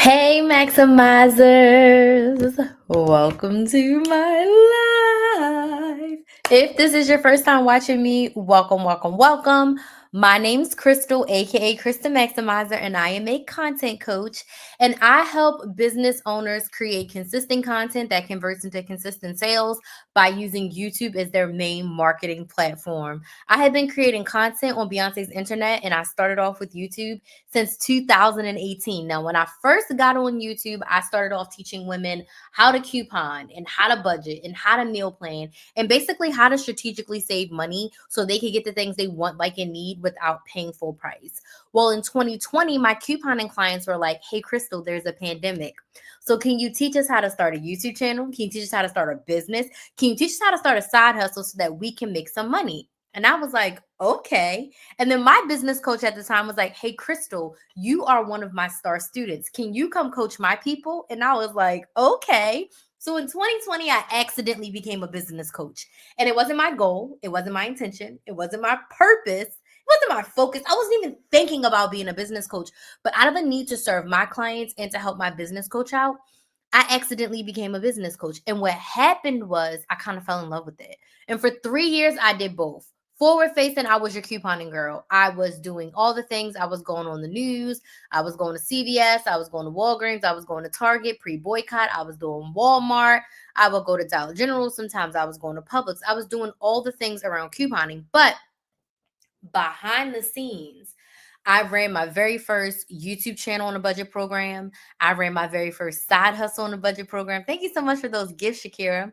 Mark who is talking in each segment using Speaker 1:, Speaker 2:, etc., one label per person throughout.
Speaker 1: Hey, Maximizers! Welcome to my life. If this is your first time watching me, welcome, welcome, welcome. My name's Crystal, aka Krista Maximizer, and I am a content coach. And I help business owners create consistent content that converts into consistent sales by using YouTube as their main marketing platform. I have been creating content on Beyonce's internet, and I started off with YouTube since 2018. Now, when I first got on YouTube, I started off teaching women how to coupon and how to budget and how to meal plan and basically how to strategically save money so they can get the things they want, like, and need without paying full price. Well, in 2020, my couponing clients were like, "Hey, Crystal, there's a pandemic. So can you teach us how to start a YouTube channel? Can you teach us how to start a business? Can you teach us how to start a side hustle so that we can make some money?" And I was like, okay. And then my business coach at the time was like, "Hey, Crystal, you are one of my star students. Can you come coach my people?" And I was like, okay. So in 2020, I accidentally became a business coach. And it wasn't my goal. It wasn't my intention. It wasn't my purpose. It wasn't my focus. I wasn't even thinking about being a business coach. But out of a need to serve my clients and to help my business coach out, I accidentally became a business coach. And what happened was I kind of fell in love with it. And for 3 years, I did both. Forward facing, I was your couponing girl. I was doing all the things. I was going on the news. I was going to CVS. I was going to Walgreens. I was going to Target pre boycott. I was doing Walmart. I would go to Dollar General. Sometimes I was going to Publix. I was doing all the things around couponing. But behind the scenes, I ran my very first YouTube channel on a budget program. I ran my very first side hustle on a budget program. Thank you so much for those gifts, Shakira.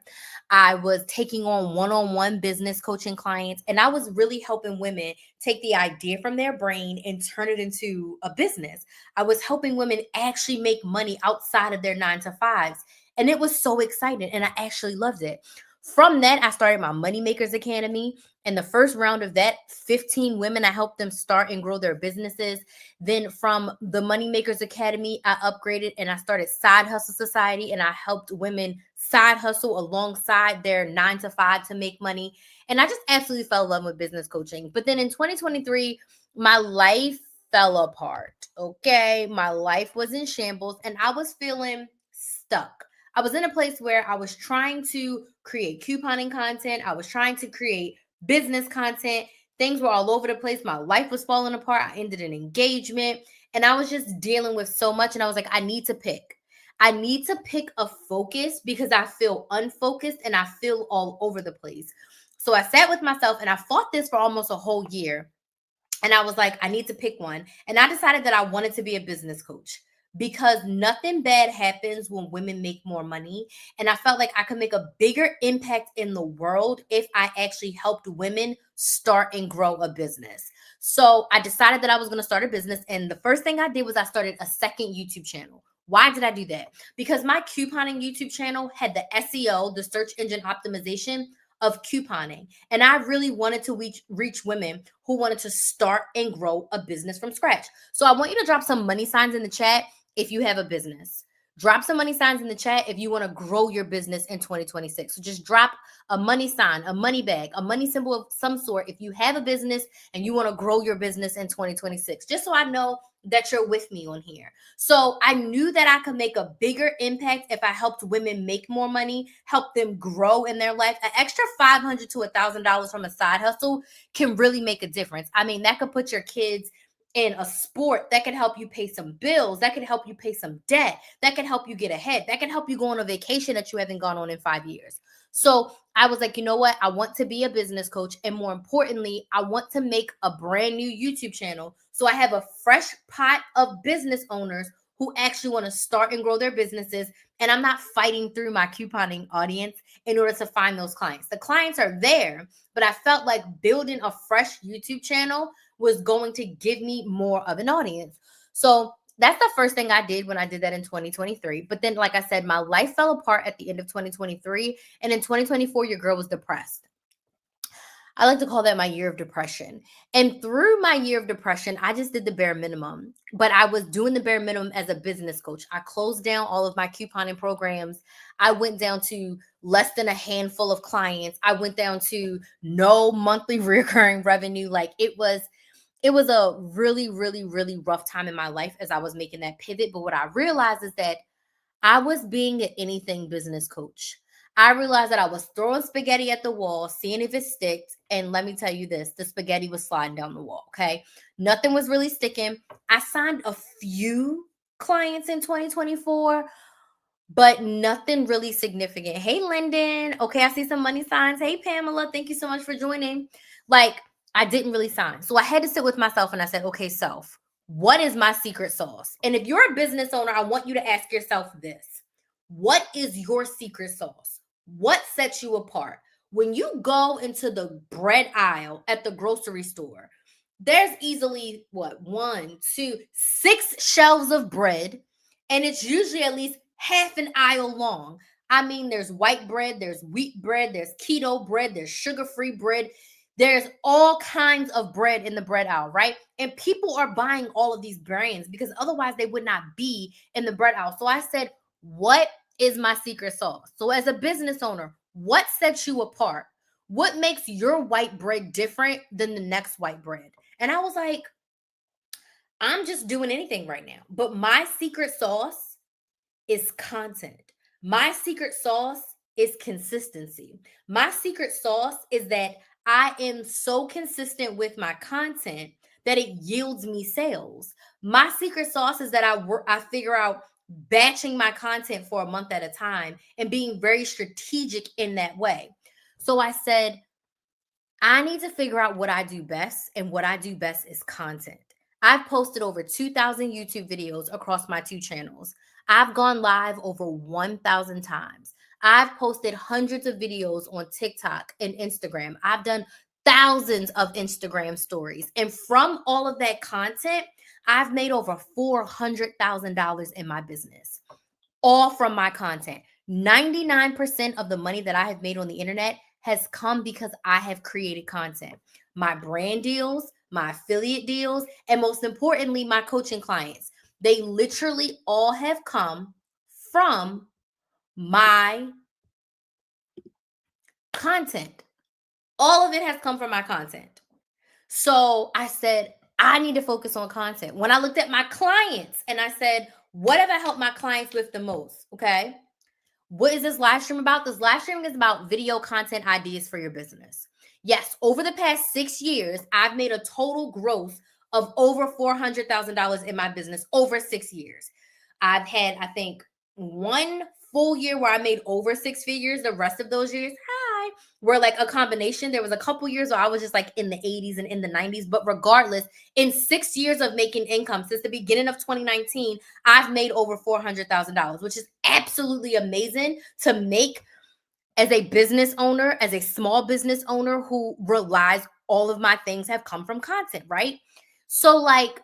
Speaker 1: I was taking on one business coaching clients, and I was really helping women take the idea from their brain and turn it into a business. I was helping women actually make money outside of their 9 to 5s. And it was so exciting, and I actually loved it. From that, I started my Money Makers Academy. And the first round of that, 15 women, I helped them start and grow their businesses. Then from the Money Makers Academy, I upgraded and I started Side Hustle Society, and I helped women side hustle alongside their 9 to 5 to make money. And I just absolutely fell in love with business coaching. But then in 2023, my life fell apart. Okay. My life was in shambles and I was feeling stuck. I was in a place where I was trying to create couponing content. I was trying to create business content. Things were all over the place. My life was falling apart. I ended an engagement and I was just dealing with so much. And I was like, I need to pick. I need to pick a focus because I feel unfocused and I feel all over the place. So I sat with myself and I fought this for almost a whole year. And I was like, I need to pick one. And I decided that I wanted to be a business coach because nothing bad happens when women make more money. And I felt like I could make a bigger impact in the world if I actually helped women start and grow a business. So I decided that I was going to start a business. And the first thing I did was I started a second YouTube channel. Why did I do that? Because my couponing YouTube channel had the SEO, the search engine optimization of couponing. And I really wanted to reach women who wanted to start and grow a business from scratch. So I want you to drop some money signs in the chat if you have a business. Drop some money signs in the chat if you want to grow your business in 2026. So just drop a money sign, a money bag, a money symbol of some sort if you have a business and you want to grow your business in 2026, just so I know that you're with me on here. So I knew that I could make a bigger impact if I helped women make more money, help them grow in their life. An extra $500 to $1,000 from a side hustle can really make a difference. I mean, that could put your kids in a sport, that could help you pay some bills, that could help you pay some debt, that could help you get ahead, that can help you go on a vacation that you haven't gone on in 5 years. So I was like, you know what? I want to be a business coach. And more importantly, I want to make a brand new YouTube channel. So I have a fresh pot of business owners who actually want to start and grow their businesses. And I'm not fighting through my couponing audience in order to find those clients. The clients are there, but I felt like building a fresh YouTube channel was going to give me more of an audience. So that's the first thing I did when I did that in 2023. But then, like I said, my life fell apart at the end of 2023. And in 2024, your girl was depressed. I like to call that my year of depression. And through my year of depression, I just did the bare minimum, but I was doing the bare minimum as a business coach. I closed down all of my couponing programs. I went down to less than a handful of clients. I went down to no monthly recurring revenue. Like, it was it was a really, really, really rough time in my life as I was making that pivot. But what I realized is that I was being an anything business coach. I realized that I was throwing spaghetti at the wall, seeing if it sticked. And let me tell you this, the spaghetti was sliding down the wall. Okay. Nothing was really sticking. I signed a few clients in 2024, but nothing really significant. Hey, Lyndon. Okay, I see some money signs. Hey, Pamela. Thank you so much for joining. Like, I didn't really sign. So I had to sit with myself and I said, okay, self, what is my secret sauce? And if you're a business owner, I want you to ask yourself this: what is your secret sauce? What sets you apart? When you go into the bread aisle at the grocery store, there's easily what, one, two, six shelves of bread, and it's usually at least half an aisle long. I mean, there's white bread, there's wheat bread, there's keto bread, there's sugar-free bread. There's all kinds of bread in the bread aisle, right? And people are buying all of these brands because otherwise they would not be in the bread aisle. So I said, what is my secret sauce? So as a business owner, what sets you apart? What makes your white bread different than the next white bread? And I was like, I'm just doing anything right now. But my secret sauce is content. My secret sauce is consistency. My secret sauce is that I am so consistent with my content that it yields me sales. My secret sauce is that I figure out batching my content for a month at a time and being very strategic in that way. So I said, I need to figure out what I do best, and what I do best is content. I've posted over 2,000 YouTube videos across my two channels. I've gone live over 1,000 times. I've posted hundreds of videos on TikTok and Instagram. I've done thousands of Instagram stories. And from all of that content, I've made over $400,000 in my business, all from my content. 99% of the money that I have made on the internet has come because I have created content. My brand deals, my affiliate deals, and most importantly, my coaching clients. They literally all have come from my content. All of it has come from my content. So I said, I need to focus on content. When I looked at my clients and I said, what have I helped my clients with the most? Okay. What is this live stream about? This live stream is about video content ideas for your business. Yes, over the past 6 years, I've made a total growth of over $400,000 in my business over 6 years. I've had, I think, one full year where I made over six figures. The rest of those years, were like a combination. There was a couple years where I was just like in the 80s and in the 90s. But regardless, in 6 years of making income since the beginning of 2019, I've made over $400,000, which is absolutely amazing to make as a business owner, as a small business owner who relies, all of my things have come from content, right? So like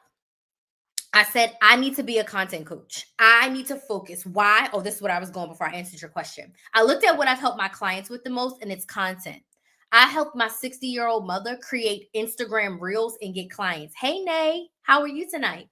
Speaker 1: I said, I need to be a content coach. I need to focus. Why? Oh, this is what I was going before I answered your question. I looked at what I've helped my clients with the most, and it's content. I helped my 60-year-old mother create Instagram reels and get clients. Hey, Nay, how are you tonight?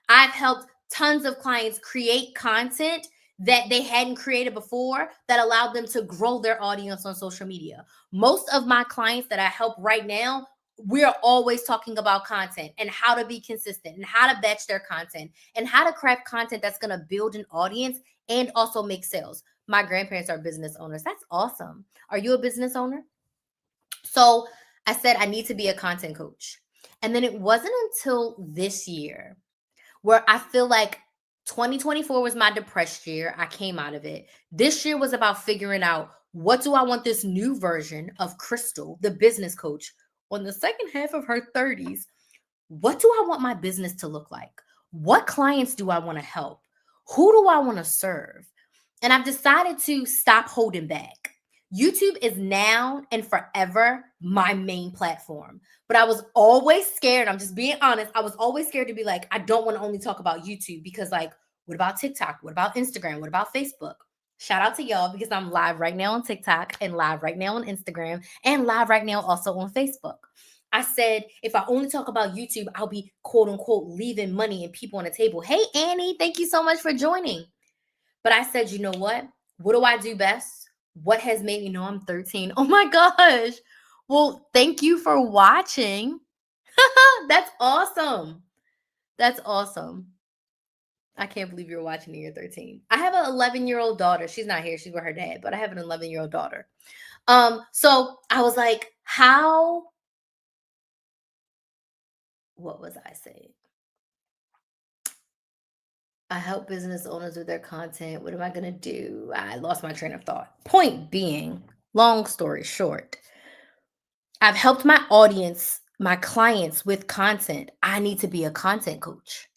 Speaker 1: I've helped tons of clients create content that they hadn't created before that allowed them to grow their audience on social media. Most of my clients that I help right now, we're always talking about content and how to be consistent and how to batch their content and how to craft content that's going to build an audience and also make sales. My grandparents are business owners. That's awesome. Are you a business owner? So I said, I need to be a content coach. And then it wasn't until this year where I feel like 2024 was my depressed year. I came out of it. This year was about figuring out, what do I want this new version of Crystal, the business coach, on the second half of her 30s? What do I want my business to look like? What clients do I want to help? Who do I want to serve? And I've decided to stop holding back. YouTube is now and forever my main platform. But I was always scared. I'm just being honest. I was always scared to be like, I don't want to only talk about YouTube because, like, what about TikTok? What about Instagram? What about Facebook? Shout out to y'all because I'm live right now on TikTok and live right now on Instagram and live right now also on Facebook. I said, if I only talk about YouTube, I'll be quote unquote leaving money and people on the table. Hey, Annie, thank you so much for joining. But I said, you know what? What do I do best? What has made me know I'm 13? Oh my gosh. Well, thank you for watching. That's awesome. That's awesome. I can't believe you're watching and you're 13. I have an 11-year-old daughter. She's not here. She's with her dad, but I have an 11-year-old daughter. So I was like, what was I saying? I help business owners with their content. What am I going to do? I lost my train of thought. Point being, long story short, I've helped my audience, my clients with content. I need to be a content coach.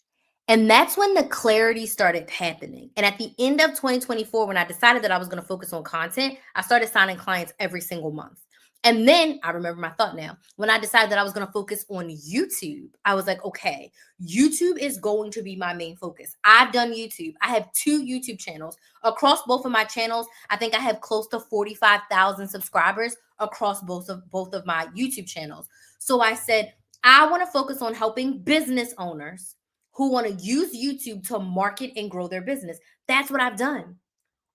Speaker 1: And that's when the clarity started happening. And at the end of 2024, when I decided that I was going to focus on content, I started signing clients every single month. And then I remember my thought now. When I decided that I was going to focus on YouTube, I was like, okay, YouTube is going to be my main focus. I've done YouTube. I have 2 YouTube channels. Across both of my channels, I think I have close to 45,000 subscribers across both of my YouTube channels. So I said, I want to focus on helping business owners who want to use YouTube to market and grow their business. That's what I've done.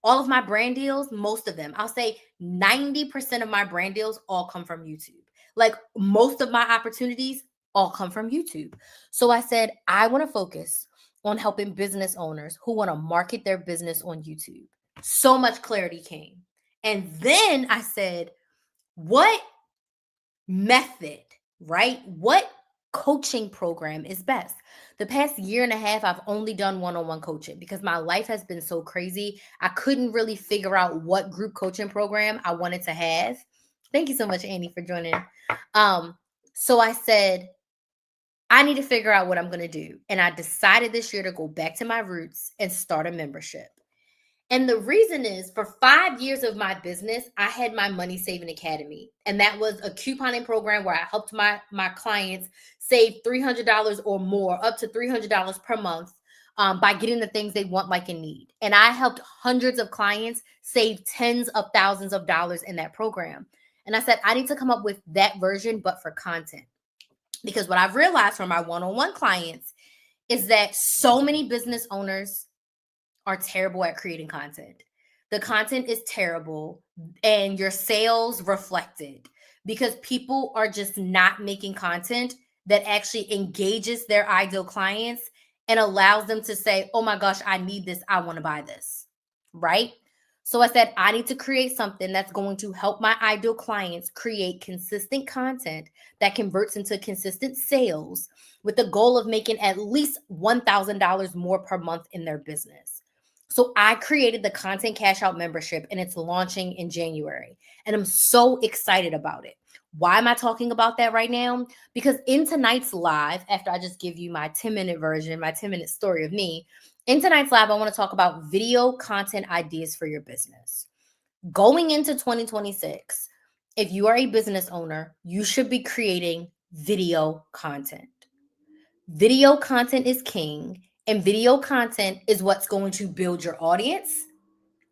Speaker 1: All of my brand deals, most of them, I'll say 90% of my brand deals all come from YouTube. Like most of my opportunities all come from YouTube. So I said, I want to focus on helping business owners who want to market their business on YouTube. So much clarity came. And then I said, what method, right? What coaching program is best? The past year and a half, I've only done one-on-one coaching because my life has been so crazy. I couldn't really figure out what group coaching program I wanted to have. Thank you so much, Annie, for joining. So I said, I need to figure out what I'm going to do. And I decided this year to go back to my roots and start a membership. And the reason is for 5 years of my business, I had my Money Saving Academy. And that was a couponing program where I helped my clients save $300 or more, up to $300 per month by getting the things they want, like, and need. And I helped hundreds of clients save tens of thousands of dollars in that program. And I said, I need to come up with that version, but for content. Because what I've realized from my one-on-one clients is that so many business owners are terrible at creating content. The content is terrible and your sales reflect it because people are just not making content that actually engages their ideal clients and allows them to say, oh my gosh, I need this. I want to buy this. Right? So I said, I need to create something that's going to help my ideal clients create consistent content that converts into consistent sales with the goal of making at least $1,000 more per month in their business. So I created the Content Cash Out membership and it's launching in January. And I'm so excited about it. Why am I talking about that right now? Because in tonight's live, after I just give you my 10-minute version, my 10-minute story of me, in tonight's live, I want to talk about video content ideas for your business. Going into 2026, if you are a business owner, you should be creating video content. Video content is king. And video content is what's going to build your audience,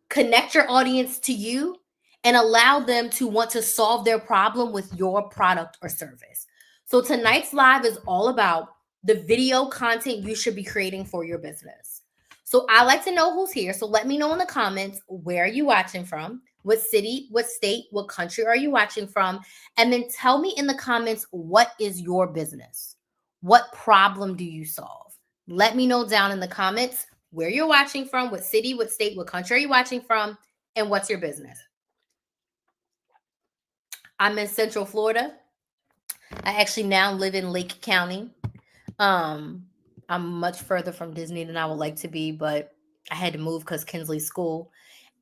Speaker 1: connect your audience to you, and allow them to want to solve their problem with your product or service. So tonight's live is all about the video content you should be creating for your business. So I like to know who's here. So let me know in the comments, where are you watching from? What city, what state, what country are you watching from? And then tell me in the comments, what is your business? What problem do you solve? Let me know down in the comments where you're watching from, what city, what state, what country are you watching from, and what's your business. I'm in Central Florida. I actually now live in Lake County. I'm much further from Disney than I would like to be, but I had to move because Kinsley's school.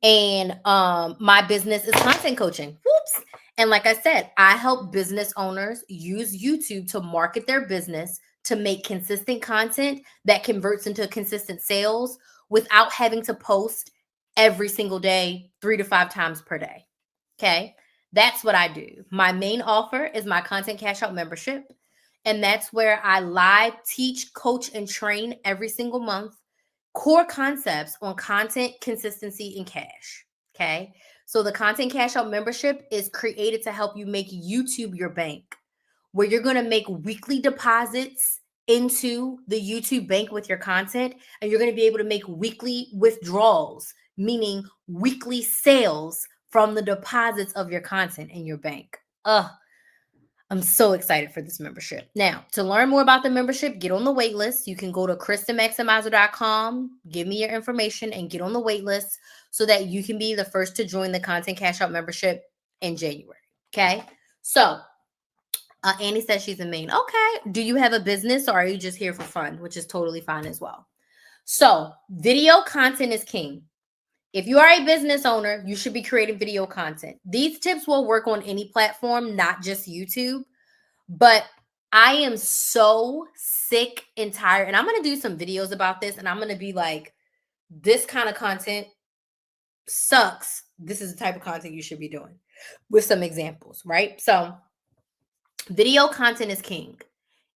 Speaker 1: And my business is content coaching. Whoops. And like I said, I help business owners use YouTube to market their business, to make consistent content that converts into consistent sales without having to post every single day, 3 to 5 times per day. Okay. That's what I do. My main offer is my Content Cash Out membership. And that's where I live teach, coach, and train every single month core concepts on content, consistency, and cash. Okay. So the Content Cash Out membership is created to help you make YouTube your bank, where you're going to make weekly deposits into the YouTube bank with your content, and you're going to be able to make weekly withdrawals, meaning weekly sales from the deposits of your content in your bank. I'm so excited for this membership. Now, to learn more about the membership, get on the wait list. You can go to KristenMaximizer.com, give me your information, and get on the wait list so that you can be the first to join the Content Cash Out membership in January. Okay? So, Annie says she's in Maine. Okay. Do you have a business or are you just here for fun? Which is totally fine as well. So, video content is king. If you are a business owner, you should be creating video content. These tips will work on any platform, not just YouTube. But I am so sick and tired. And I'm going to do some videos about this. And I'm going to be like, this kind of content sucks. This is the type of content you should be doing with some examples, right? So, video content is king.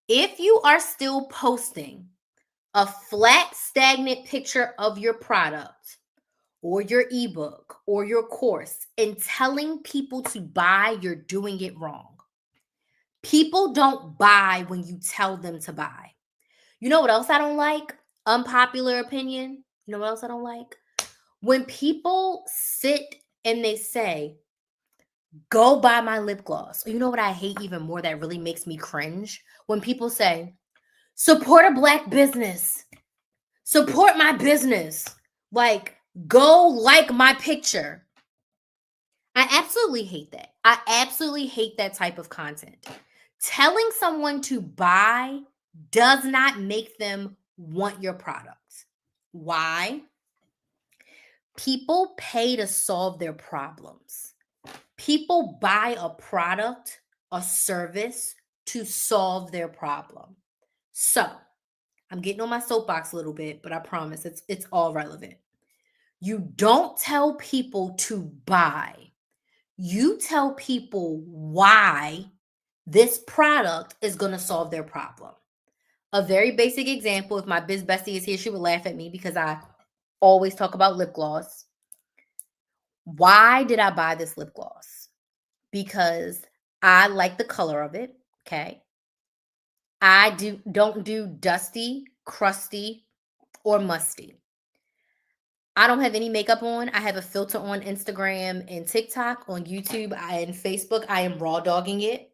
Speaker 1: If you are still posting a flat, stagnant picture of your product or your ebook or your course and telling people to buy, you're doing it wrong. People don't buy when you tell them to buy. You know what else I don't like? Unpopular opinion. You know what else I don't like? When people sit and they say, go buy my lip gloss. You know what I hate even more that really makes me cringe? When people say, support a Black business. Support my business. Like, go like my picture. I absolutely hate that. I absolutely hate that type of content. Telling someone to buy does not make them want your product. Why? People pay to solve their problems. People buy a product, a service to solve their problem. So, I'm getting on my soapbox a little bit, but I promise it's all relevant. You don't tell people to buy. You tell people why this product is going to solve their problem. A very basic example, if my biz bestie is here, she would laugh at me because I always talk about lip gloss. Why did I buy this lip gloss? Because I like the color of it, okay? I don't do dusty, crusty, or musty. I don't have any makeup on. I have a filter on Instagram and TikTok, on YouTube and Facebook. I am raw dogging it.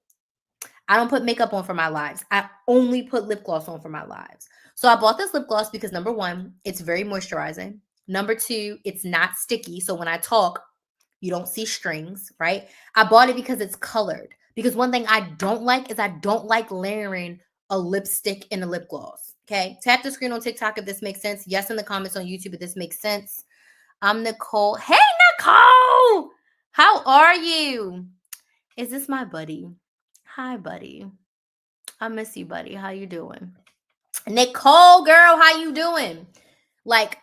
Speaker 1: I don't put makeup on for my lives. I only put lip gloss on for my lives. So I bought this lip gloss because number one, it's very moisturizing. Number two, it's not sticky. So when I talk, you don't see strings, right? I bought it because it's colored. Because one thing I don't like is I don't like layering a lipstick in a lip gloss. Okay. Tap the screen on TikTok if this makes sense. Yes, in the comments on YouTube if this makes sense. I'm Nicole. Hey, Nicole. How are you? Is this my buddy? Hi, buddy. I miss you, buddy. How you doing? Nicole, girl, how you doing? Like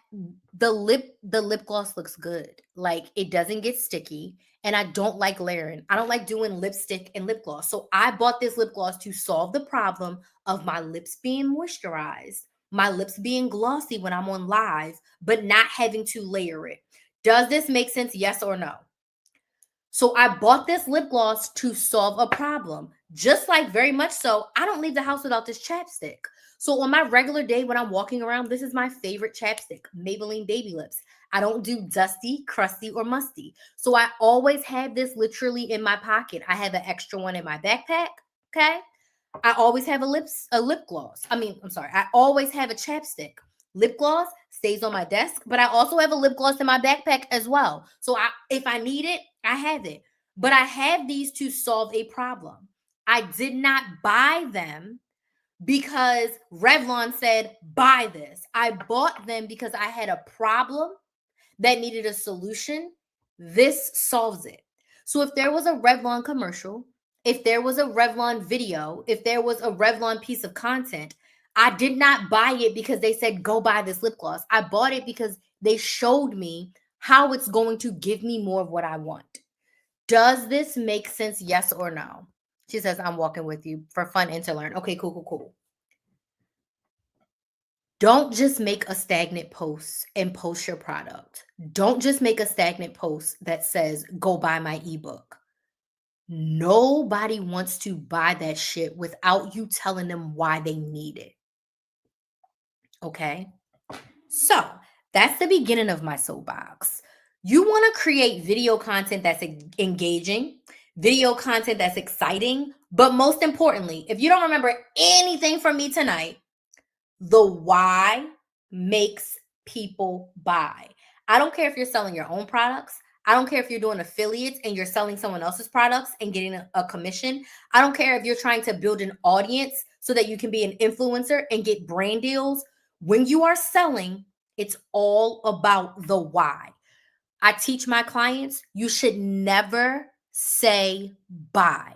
Speaker 1: the lip gloss looks good. Like it doesn't get sticky. And I don't like layering. I don't like doing lipstick and lip gloss. So I bought this lip gloss to solve the problem of my lips being moisturized, my lips being glossy when I'm on live, but not having to layer it. Does this make sense? Yes or no? So I bought this lip gloss to solve a problem. Just like very much so, I don't leave the house without this chapstick. So on my regular day when I'm walking around, this is my favorite chapstick, Maybelline Baby Lips. I don't do dusty, crusty, or musty. So I always have this literally in my pocket. I have an extra one in my backpack, okay? I always have a lip gloss. I always have a chapstick. Lip gloss stays on my desk, but I also have a lip gloss in my backpack as well. So if I need it, I have it. But I have these to solve a problem. I did not buy them because Revlon said, buy this. I bought them because I had a problem that needed a solution. This solves it. So if there was a Revlon commercial, if there was a Revlon video, if there was a Revlon piece of content, I did not buy it because they said, go buy this lip gloss. I bought it because they showed me how it's going to give me more of what I want. Does this make sense? Yes or no? She says, I'm walking with you for fun and to learn. Okay, cool. Don't just make a stagnant post and post your product. Don't just make a stagnant post that says, go buy my ebook. Nobody wants to buy that shit without you telling them why they need it. Okay? So that's the beginning of my soapbox. You want to create video content that's engaging, video content that's exciting, But most importantly, if you don't remember anything from me tonight, the why makes people buy. I don't care if you're selling your own products. I don't care if you're doing affiliates and you're selling someone else's products and getting a commission. I don't care if you're trying to build an audience so that you can be an influencer and get brand deals. When you are selling, it's all about the why. I teach my clients, you should never say buy.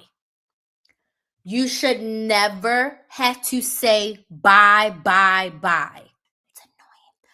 Speaker 1: You should never have to say buy. It's annoying.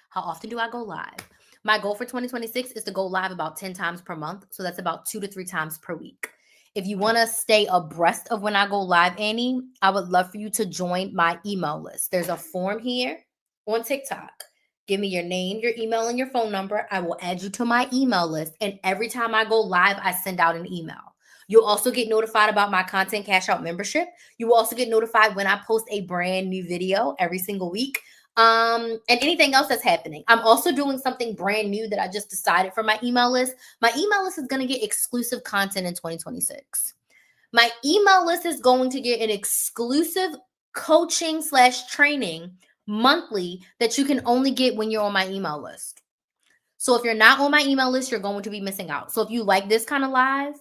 Speaker 1: How often do I go live? My goal for 2026 is to go live about 10 times per month. So that's about 2 to 3 times per week. If you want to stay abreast of when I go live, Annie, I would love for you to join my email list. There's a form here on TikTok. Give me your name, your email, and your phone number. I will add you to my email list. And every time I go live, I send out an email. You'll also get notified about my content cash out membership. You will also get notified when I post a brand new video every single week. And anything else that's happening. I'm also doing something brand new that I just decided for my email list. My email list is going to get exclusive content in 2026. My email list is going to get an exclusive coaching / training monthly that you can only get when you're on my email list. So if you're not on my email list, you're going to be missing out. So if you like this kind of live,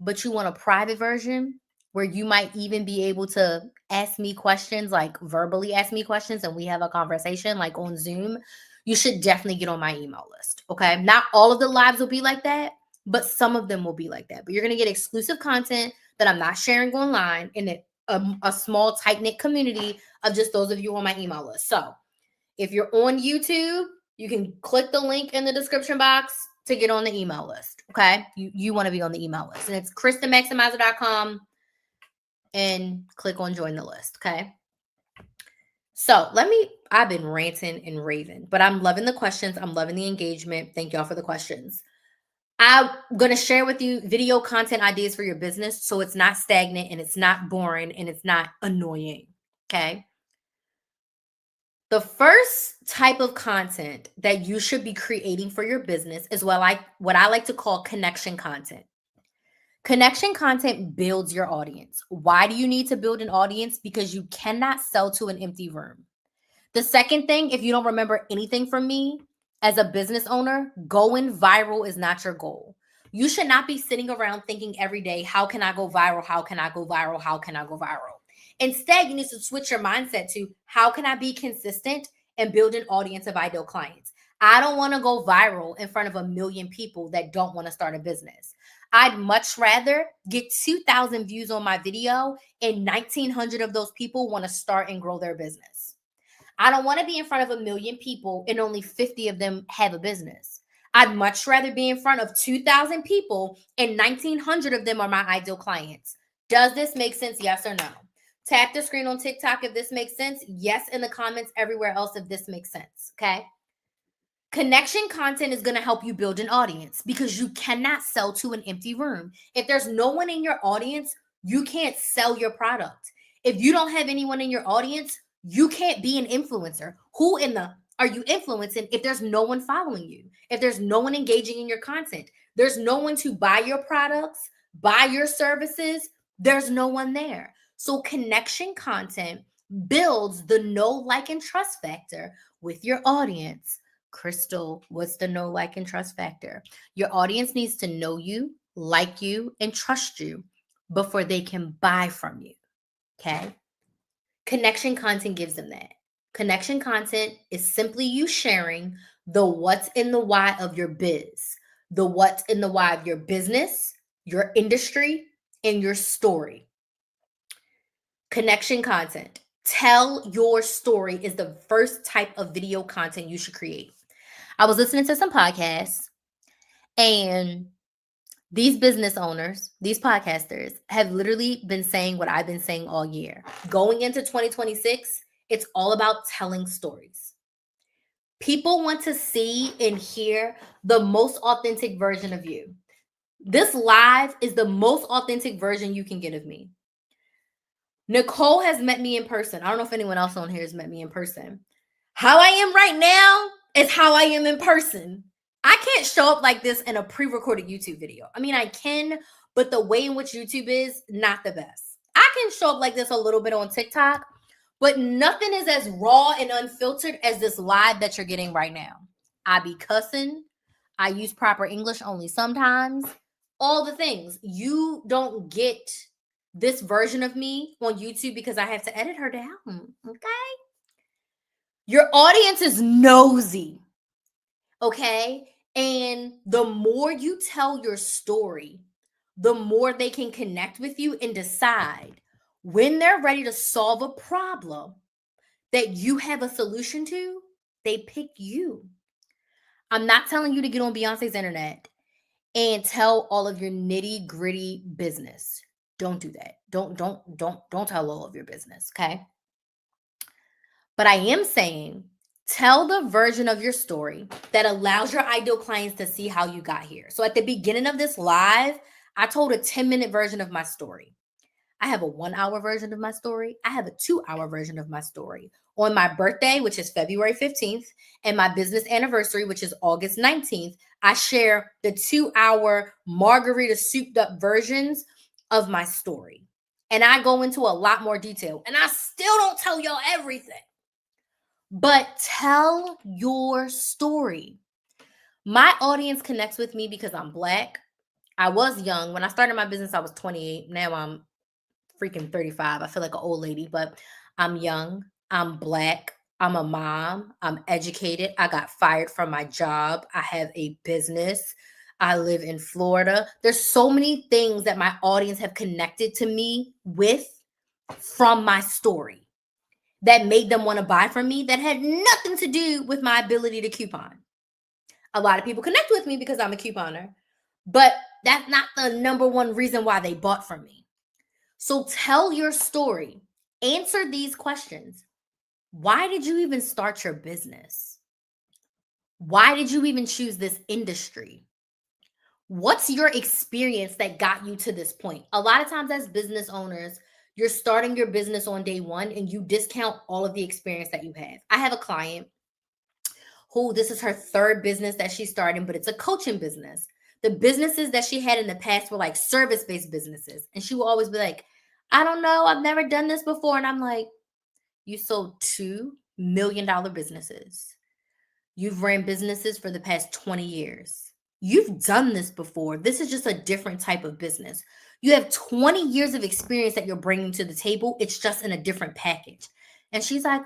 Speaker 1: but you want a private version where you might even be able to ask me questions, like verbally ask me questions, and we have a conversation like on Zoom, you should definitely get on my email list. Okay. Not all of the lives will be like that, but some of them will be like that. But you're going to get exclusive content that I'm not sharing online in a small, tight knit community of just those of you on my email list. So if you're on YouTube, you can click the link in the description box to get on the email list. Okay. You want to be on the email list. And it's KristenMaximizer.com and click on join the list. Okay. So I've been ranting and raving, but I'm loving the questions. I'm loving the engagement. Thank y'all for the questions. I'm going to share with you video content ideas for your business so it's not stagnant and it's not boring and it's not annoying. Okay. The first type of content that you should be creating for your business is what I like to call connection content. Connection content builds your audience. Why do you need to build an audience? Because you cannot sell to an empty room. The second thing, if you don't remember anything from me as a business owner, going viral is not your goal. You should not be sitting around thinking every day, how can I go viral? How can I go viral? How can I go viral? Instead, you need to switch your mindset to how can I be consistent and build an audience of ideal clients? I don't want to go viral in front of 1 million people that don't want to start a business. I'd much rather get 2,000 views on my video and 1,900 of those people want to start and grow their business. I don't want to be in front of 1 million people and only 50 of them have a business. I'd much rather be in front of 2,000 people and 1,900 of them are my ideal clients. Does this make sense? Yes or no? Tap the screen on TikTok if this makes sense. Yes, in the comments everywhere else if this makes sense. Okay. Connection content is going to help you build an audience because you cannot sell to an empty room. If there's no one in your audience, you can't sell your product. If you don't have anyone in your audience, you can't be an influencer. Who in the are you influencing if there's no one following you? If there's no one engaging in your content, there's no one to buy your products, buy your services, there's no one there. So connection content builds the know, like, and trust factor with your audience. Crystal, what's the know, like, and trust factor? Your audience needs to know you, like you, and trust you before they can buy from you. Okay. Connection content gives them that. Connection content is simply you sharing the what's in the why of your biz, the what's in the why of your business, your industry, and your story. Connection content. Tell your story is the first type of video content you should create. I was listening to some podcasts, and these business owners, these podcasters have literally been saying what I've been saying all year. Going into 2026, it's all about telling stories. People want to see and hear the most authentic version of you. This live is the most authentic version you can get of me. Nicole has met me in person. I don't know if anyone else on here has met me in person. How I am right now is how I am in person. I can't show up like this in a pre-recorded YouTube video. I mean, I can, but the way in which YouTube is not the best. can show up like this a little bit on TikTok, but nothing is as raw and unfiltered as this live that you're getting right now. I be cussing. I use proper English only sometimes. All the things. You don't get this version of me on YouTube because I have to edit her down. Okay? Your audience is nosy. Okay? And the more you tell your story, the more they can connect with you and decide when they're ready to solve a problem that you have a solution to, they pick you. I'm not telling you to get on Beyonce's internet and tell all of your nitty-gritty business. Don't do that. Don't tell all of your business, okay? But I am saying tell the version of your story that allows your ideal clients to see how you got here. So at the beginning of this live, I told a 10-minute version of my story. I have a 1-hour version of my story. I have a 2-hour version of my story. On my birthday, which is February 15th, and my business anniversary, which is August 19th, I share the 2-hour margarita souped up versions of my story. And I go into a lot more detail. And I still don't tell y'all everything. But tell your story. My audience connects with me because I'm Black. I was young. When I started my business, I was 28. Now I'm freaking 35. I feel like an old lady, but I'm young. I'm Black. I'm a mom. I'm educated. I got fired from my job. I have a business. I live in Florida. There's so many things that my audience have connected to me with from my story that made them want to buy from me that had nothing to do with my ability to coupon. A lot of people connect with me because I'm a couponer, but that's not the number one reason why they bought from me. So tell your story. Answer these questions. Why did you even start your business? Why did you even choose this industry? What's your experience that got you to this point? A lot of times as business owners, you're starting your business on day one and you discount all of the experience that you have. I have a client who this is her third business that she's starting, but it's a coaching business. The businesses that she had in the past were like service-based businesses. And she will always be like, I don't know, I've never done this before. And I'm like, you sold $2 million businesses. You've ran businesses for the past 20 years. You've done this before. This is just a different type of business. You have 20 years of experience that you're bringing to the table. It's just in a different package. And she's like,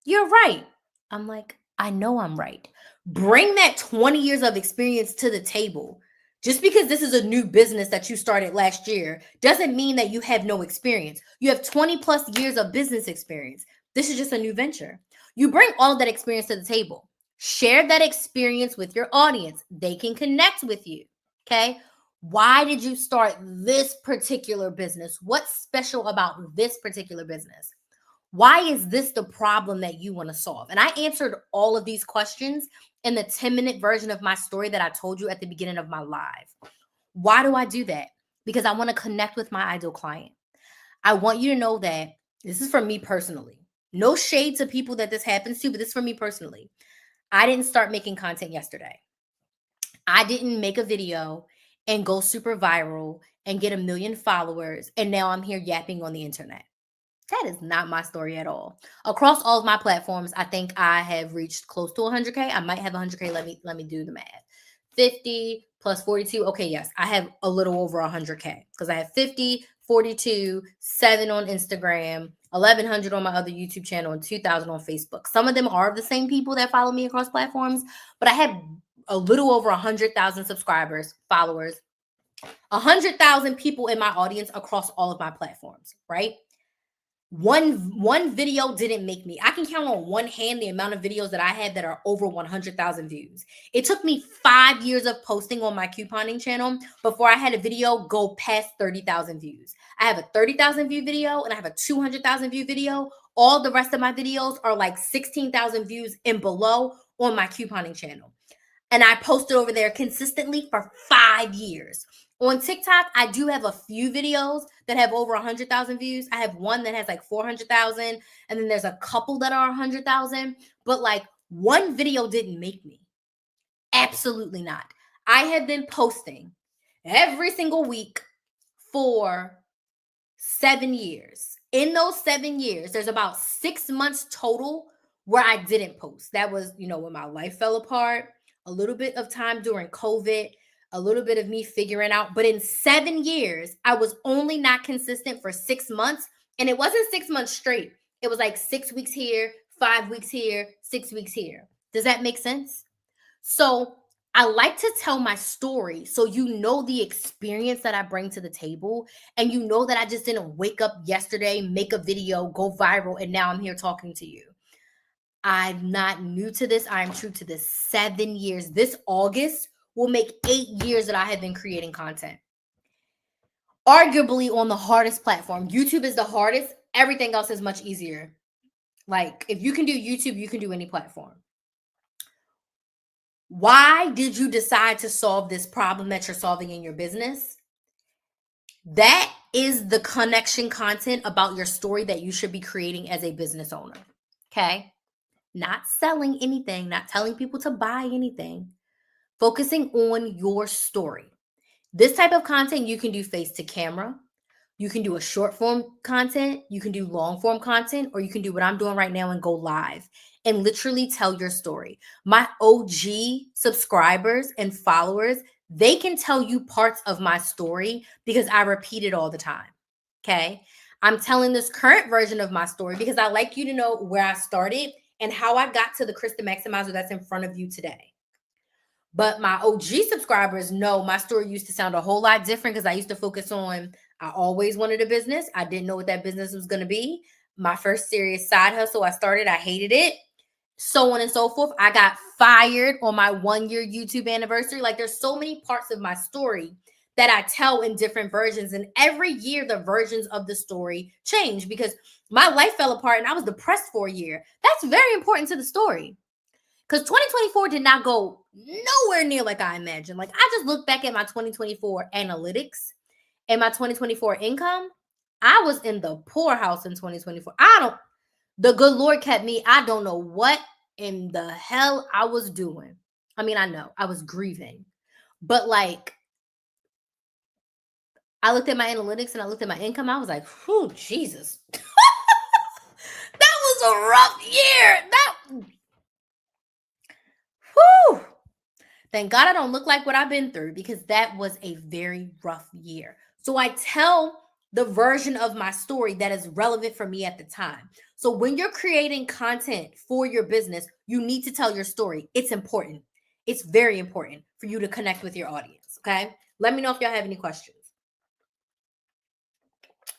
Speaker 1: you're right. I'm like, I know I'm right. Bring that 20 years of experience to the table. Just because this is a new business that you started last year doesn't mean that you have no experience. You have 20 plus years of business experience. This is just a new venture. You bring all that experience to the table. Share that experience with your audience. They can connect with you. Okay. Why did you start this particular business? What's special about this particular business? Why is this the problem that you want to solve? And I answered all of these questions in the 10-minute version of my story that I told you at the beginning of my live. Why do I do that? Because I want to connect with my ideal client. I want you to know that this is for me personally. No shade to people that this happens to, but this is for me personally. I didn't start making content yesterday. I didn't make a video and go super viral and get 1 million followers. And now I'm here yapping on the internet. That is not my story at all. Across all of my platforms, I think I have reached close to 100K. I might have 100K. Let me do the math. 50 plus 42. Okay, yes, I have a little over 100K because I have 50, 42, 7 on Instagram, 1,100 on my other YouTube channel, and 2,000 on Facebook. Some of them are the same people that follow me across platforms, but I have a little over 100,000 subscribers, followers, 100,000 people in my audience across all of my platforms, right? One video didn't make me. I can count on one hand the amount of videos that I had that are over 100,000 views. It took me 5 years of posting on my couponing channel before I had a video go past 30,000 views. I have a 30,000 view video and I have a 200,000 view video. All the rest of my videos are like 16,000 views and below on my couponing channel. And I posted over there consistently for 5 years. On TikTok, I do have a few videos that have over 100,000 views. I have one that has like 400,000, and then there's a couple that are 100,000. But like one video didn't make me. Absolutely not. I have been posting every single week for 7 years. In those 7 years, there's about 6 months total where I didn't post. That was, when my life fell apart, a little bit of time during COVID, a little bit of me figuring out. But in 7 years, I was only not consistent for 6 months. And it wasn't 6 months straight. It was like 6 weeks here, 5 weeks here, 6 weeks here. Does that make sense? So I like to tell my story so you know the experience that I bring to the table, and you know that I just didn't wake up yesterday, make a video, go viral, and now I'm here talking to you. I'm not new to this. I am true to this. 7 years. This August will make 8 years that I have been creating content. Arguably on the hardest platform. YouTube is the hardest. Everything else is much easier. Like, if you can do YouTube, you can do any platform. Why did you decide to solve this problem that you're solving in your business? That is the connection content about your story that you should be creating as a business owner. Okay? Not selling anything, not telling people to buy anything, focusing on your story. This type of content you can do face to camera. You can do a short form content, you can do long form content, or you can do what I'm doing right now and go live and literally tell your story. My OG subscribers and followers, they can tell you parts of my story because I repeat it all the time. Okay. I'm telling this current version of my story because I like you to know where I started and how I got to the Krista Maximizer that's in front of you today. But my OG subscribers know my story used to sound a whole lot different because I used to focus on, I always wanted a business. I didn't know what that business was going to be. My first serious side hustle I started, I hated it. So on and so forth. I got fired on my 1-year YouTube anniversary. Like, there's so many parts of my story that I tell in different versions. And every year the versions of the story change because my life fell apart and I was depressed for a year. That's very important to the story. Because 2024 did not go nowhere near like I imagined. Like, I just looked back at my 2024 analytics and my 2024 income. I was in the poorhouse in 2024. The good Lord kept me. I don't know what in the hell I was doing. I mean, I know I was grieving, but like, I looked at my analytics and I looked at my income. I was like, whew, Jesus. That was a rough year. Whew. Thank God I don't look like what I've been through because that was a very rough year. So I tell the version of my story that is relevant for me at the time. So when you're creating content for your business, you need to tell your story. It's important. It's very important for you to connect with your audience. Okay. Let me know if y'all have any questions.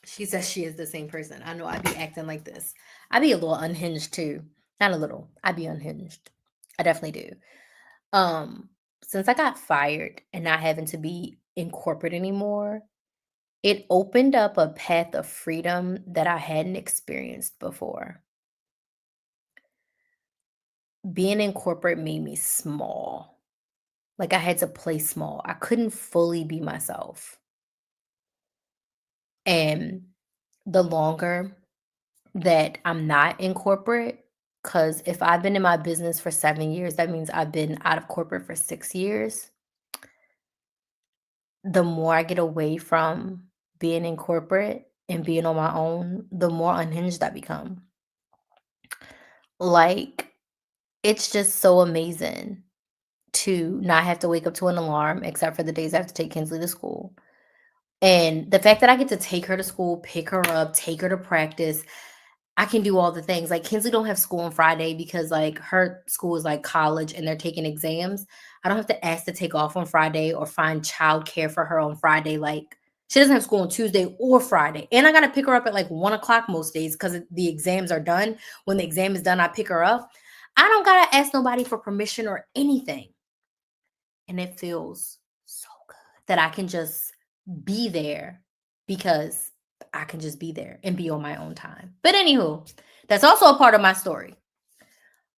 Speaker 1: She says she is the same person. I know I'd be acting like this. I'd be a little unhinged too. Not a little. I'd be unhinged. I definitely do. Since I got fired and not having to be in corporate anymore, it opened up a path of freedom that I hadn't experienced before. Being in corporate made me small. Like, I had to play small. I couldn't fully be myself. And the longer that I'm not in corporate, because if I've been in my business for 7 years, that means I've been out of corporate for 6 years. The more I get away from being in corporate and being on my own, the more unhinged I become. Like, it's just so amazing to not have to wake up to an alarm, except for the days I have to take Kinsley to school. And the fact that I get to take her to school, pick her up, take her to practice, I can do all the things. Like, Kinsley don't have school on Friday because, like, her school is like college and they're taking exams. I don't have to ask to take off on Friday or find childcare for her on Friday. Like, she doesn't have school on Tuesday or Friday. And I got to pick her up at like 1 o'clock most days because the exams are done. When the exam is done, I pick her up. I don't got to ask nobody for permission or anything. And it feels so good that I can just be there because I can just be there and be on my own time. But anywho, that's also a part of my story.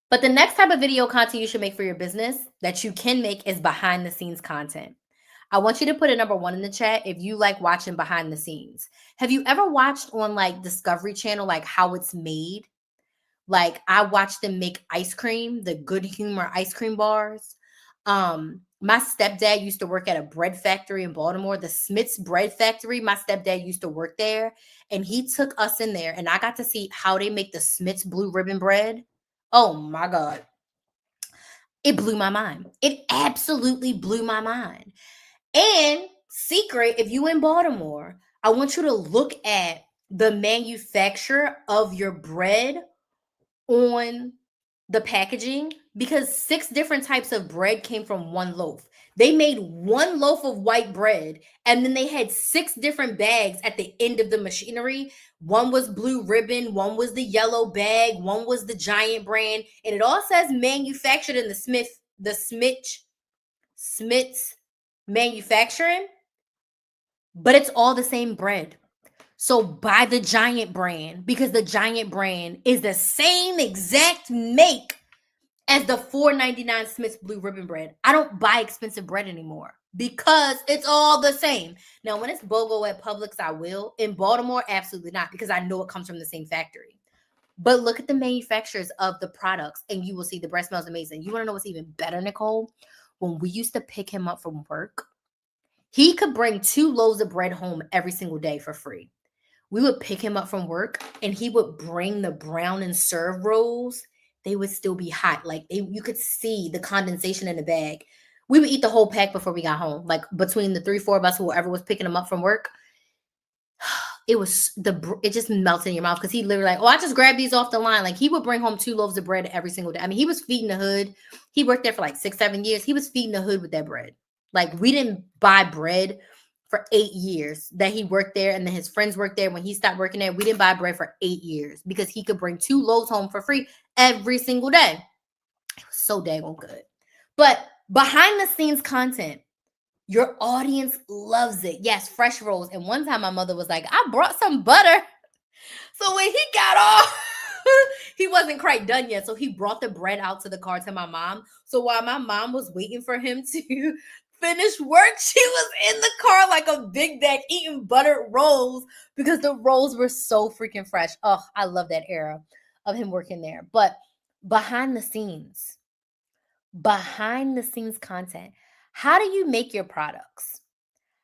Speaker 1: But the next type of video content you should make for your business that you can make is behind the scenes content. I want you to put a number 1 in the chat if you like watching behind the scenes. Have you ever watched on like Discovery Channel, like how it's made? Like, I watched them make ice cream, the Good Humor ice cream bars. My stepdad used to work at a bread factory in Baltimore, the Smith's Bread Factory. My stepdad used to work there, and he took us in there, and I got to see how they make the Smith's blue ribbon bread. Oh my God. It blew my mind. It absolutely blew my mind. And secret, if you in Baltimore, I want you to look at the manufacturer of your bread on the packaging, because 6 different types of bread came from one loaf. They made one loaf of white bread, and then they had 6 different bags at the end of the machinery. One was blue ribbon, one was the yellow bag, one was the Giant brand, and it all says manufactured in the Smith's manufacturing, but it's all the same bread. So buy the Giant brand, because the Giant brand is the same exact make as the $4.99 Smith's Blue Ribbon bread. I don't buy expensive bread anymore because it's all the same. Now, when it's BOGO at Publix, I will. In Baltimore, absolutely not, because I know it comes from the same factory. But look at the manufacturers of the products, and you will see the bread smells amazing. You want to know what's even better, Nicole? When we used to pick him up from work, he could bring 2 loaves of bread home every single day for free. We would pick him up from work, and he would bring the brown and serve rolls. They would still be hot. Like, you could see the condensation in the bag. We would eat the whole pack before we got home. Like, between the 3, 4 of us, whoever was picking him up from work, it just melted in your mouth, because he literally like, oh, I just grabbed these off the line. Like, he would bring home 2 loaves of bread every single day. I mean, he was feeding the hood. He worked there for like 6, 7 years. He was feeding the hood with that bread. Like, we didn't buy bread for 8 years that he worked there, and then his friends worked there. When he stopped working there, we didn't buy bread for 8 years, because he could bring 2 loaves home for free every single day. It was so daggone good. But behind the scenes content, your audience loves it. Yes, fresh rolls. And one time my mother was like, I brought some butter. So when he got off, he wasn't quite done yet. So he brought the bread out to the car to my mom. So while my mom was waiting for him to finish work, she was in the car like a big bag eating buttered rolls, because the rolls were so freaking fresh. Oh, I love that era of him working there. But behind the scenes, content, how do you make your products?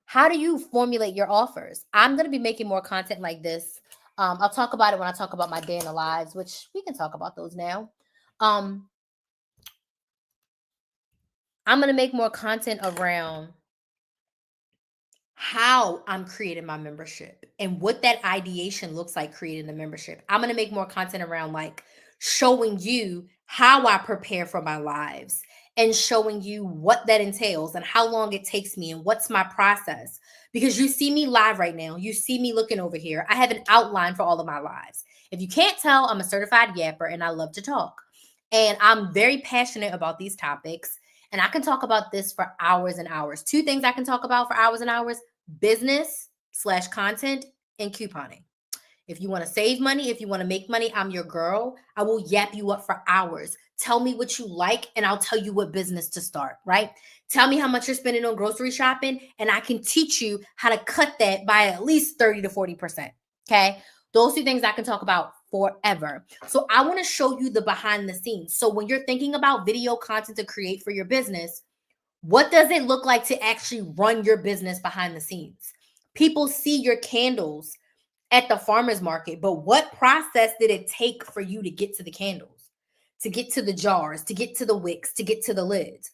Speaker 1: How do you formulate your offers? I'm going to be making more content like this. I'll talk about it when I talk about my day in the lives, which we can talk about those now. I'm going to make more content around how I'm creating my membership and what that ideation looks like creating the membership. I'm going to make more content around like showing you how I prepare for my lives, and showing you what that entails and how long it takes me and what's my process. Because you see me live right now. You see me looking over here. I have an outline for all of my lives. If you can't tell, I'm a certified yapper and I love to talk. And I'm very passionate about these topics. And I can talk about this for hours and hours. 2 things I can talk about for hours and hours: business/content and couponing. If you want to save money, if you want to make money, I'm your girl. I will yap you up for hours. Tell me what you like, and I'll tell you what business to start, right? Tell me how much you're spending on grocery shopping, and I can teach you how to cut that by at least 30 to 40%. Okay. Those 2 things I can talk about forever. So I want to show you the behind the scenes. So when you're thinking about video content to create for your business, what does it look like to actually run your business behind the scenes? People see your candles at the farmer's market, but what process did it take for you to get to the candles, to get to the jars, to get to the wicks, to get to the lids?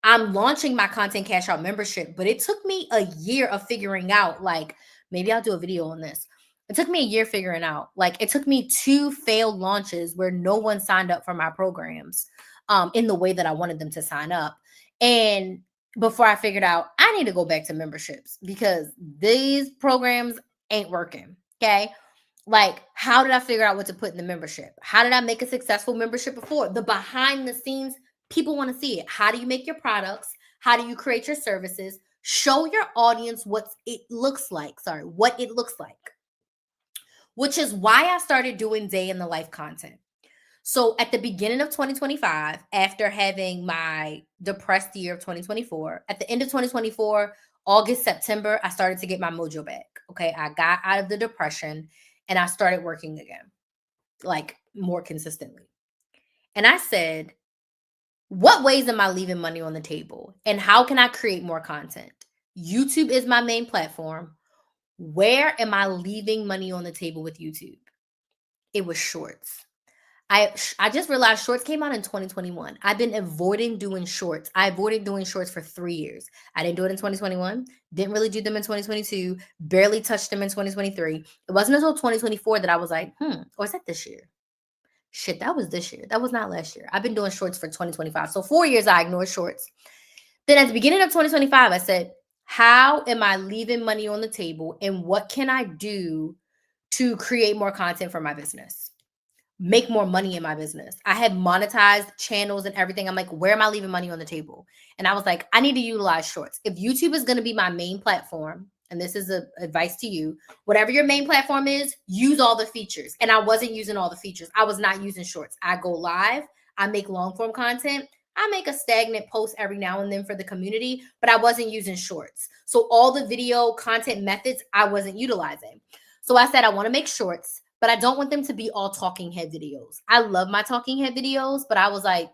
Speaker 1: I'm launching my content cash out membership, but it took me a year of figuring out, like, maybe I'll do a video on this. It took me a year figuring out, like, it took me 2 failed launches where no one signed up for my programs in the way that I wanted them to sign up. And before I figured out, I need to go back to memberships, because these programs ain't working. Okay. Like, how did I figure out what to put in the membership? How did I make a successful membership before? The behind the scenes, people want to see it. How do you make your products? How do you create your services? Show your audience what it looks like. Which is why I started doing day in the life content. So at the beginning of 2025, after having my depressed year of 2024, at the end of 2024, August, September, I started to get my mojo back. Okay. I got out of the depression and I started working again, like more consistently. And I said, What ways am I leaving money on the table? And how can I create more content? YouTube is my main platform. Where am I leaving money on the table with YouTube? It was shorts. I just realized shorts came out in 2021. I've been avoiding doing shorts. I avoided doing shorts for 3 years. I didn't do it in 2021, didn't really do them in 2022, barely touched them in 2023. It wasn't until 2024 that I was like, or is that this year? Shit, that was this year. That was not last year. I've been doing shorts for 2025. So 4 years I ignored shorts. Then at the beginning of 2025, I said, how am I leaving money on the table and what can I do to create more content for my business? Make more money in my business. I had monetized channels and everything. I'm like, where am I leaving money on the table? And I was like, I need to utilize shorts. If YouTube is going to be my main platform, and this is a advice to you, whatever your main platform is, use all the features. And I wasn't using all the features. I was not using shorts. I go live, I make long form content. I make a stagnant post every now and then for the community, but I wasn't using shorts. So all the video content methods I wasn't utilizing. So I said, I want to make shorts, but I don't want them to be all talking head videos. I love my talking head videos, but I was like,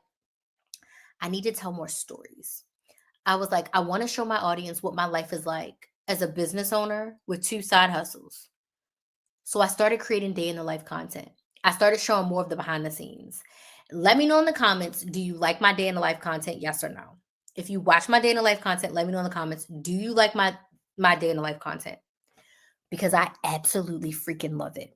Speaker 1: I need to tell more stories. I was like, I want to show my audience what my life is like as a business owner with 2 side hustles. So I started creating day in the life content. I started showing more of the behind the scenes. Let me know in the comments, do you like my day in the life content? Yes or no. If you watch my day in the life content, let me know in the comments, do you like my day in the life content? Because I absolutely freaking love it.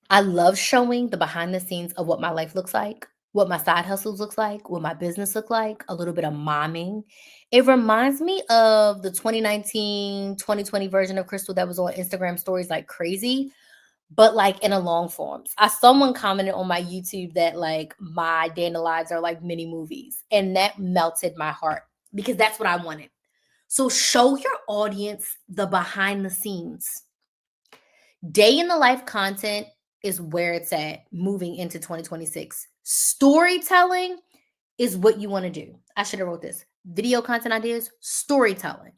Speaker 1: I love showing the behind the scenes of what my life looks like, what my side hustles looks like, what my business look like, a little bit of momming. It reminds me of the 2019, 2020 version of Crystal that was on Instagram stories like crazy, but like in a long forms. Someone commented on my YouTube that like my day in the lives are like mini movies, and that melted my heart because that's what I wanted. So show your audience the behind the scenes. Day in the life content is where it's at moving into 2026. Storytelling is what you want to do. I should have wrote this. Video content ideas, storytelling.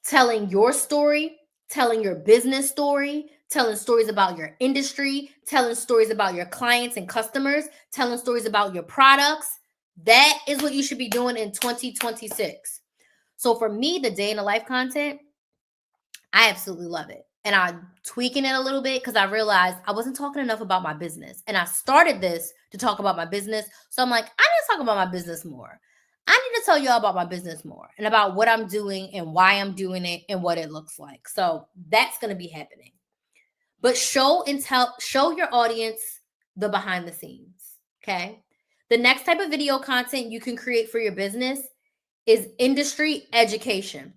Speaker 1: Telling your story, telling your business story, telling stories about your industry, telling stories about your clients and customers, telling stories about your products. That is what you should be doing in 2026. So for me, the day in the life content, I absolutely love it. And I'm tweaking it a little bit because I realized I wasn't talking enough about my business. And I started this to talk about my business. So I'm like, I need to talk about my business more. I need to tell y'all about my business more and about what I'm doing and why I'm doing it and what it looks like. So that's going to be happening. But show your audience the behind the scenes. Okay. The next type of video content you can create for your business is industry education.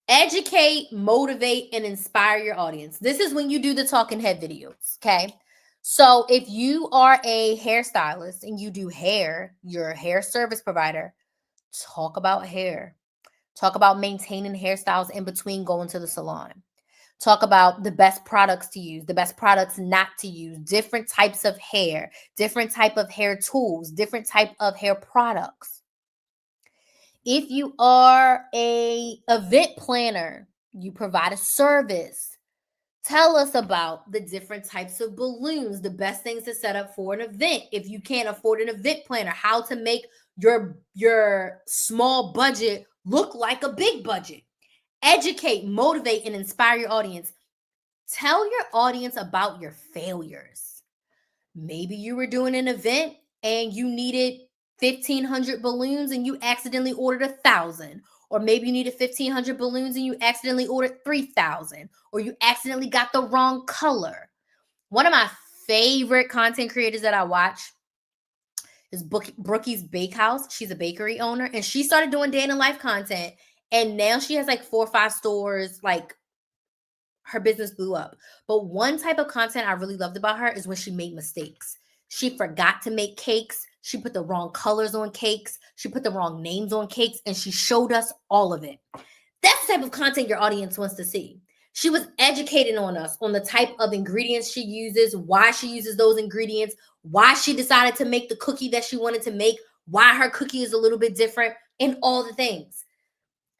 Speaker 1: Educate, motivate, and inspire your audience. This is when you do the talking head videos. Okay. So if you are a hairstylist and you do hair, you're a hair service provider, talk about hair. Talk about maintaining hairstyles in between going to the salon. Talk about the best products to use, the best products not to use, different types of hair, different type of hair tools, different type of hair products. If you are a event planner, you provide a service. Tell us about the different types of balloons, the best things to set up for an event. If you can't afford an event planner, how to make your small budget look like a big budget. Educate, motivate, and inspire your audience. Tell your audience about your failures. Maybe you were doing an event and you needed 1,500 balloons and you accidentally ordered 1,000. Or maybe you needed 1,500 balloons and you accidentally ordered 3,000. Or you accidentally got the wrong color. One of my favorite content creators that I watch is Brookie's Bakehouse. She's a bakery owner and she started doing day in the life content. And now she has like 4 or 5 stores. Like her business blew up. But one type of content I really loved about her is when she made mistakes. She forgot to make cakes. She put the wrong colors on cakes. She put the wrong names on cakes, and she showed us all of it. That's the type of content your audience wants to see. She was educating on us on the type of ingredients she uses, why she uses those ingredients, why she decided to make the cookie that she wanted to make, why her cookie is a little bit different, and all the things.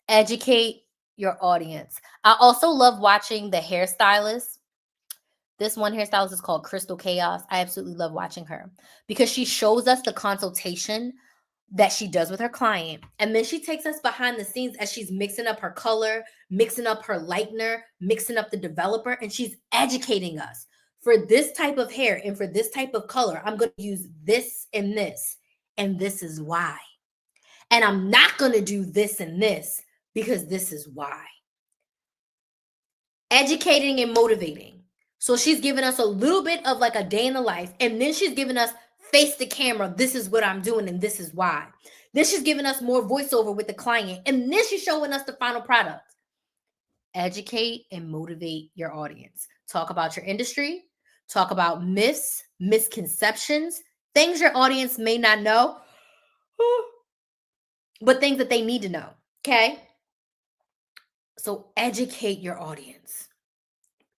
Speaker 1: Educate your audience. I also love watching the hairstylists. This one hairstylist is called Crystal Chaos. I absolutely love watching her because she shows us the consultation that she does with her client. And then she takes us behind the scenes as she's mixing up her color, mixing up her lightener, mixing up the developer, and she's educating us. For this type of hair and for this type of color, I'm going to use this, and this is why. And I'm not going to do this and this because this is why. Educating and motivating. So she's giving us a little bit of like a day in the life, and then she's giving us face the camera. This is what I'm doing, and this is why. Then she's giving us more voiceover with the client, and then she's showing us the final product. Educate and motivate your audience. Talk about your industry. Talk about myths, misconceptions, things your audience may not know, but things that they need to know. Okay? So educate your audience.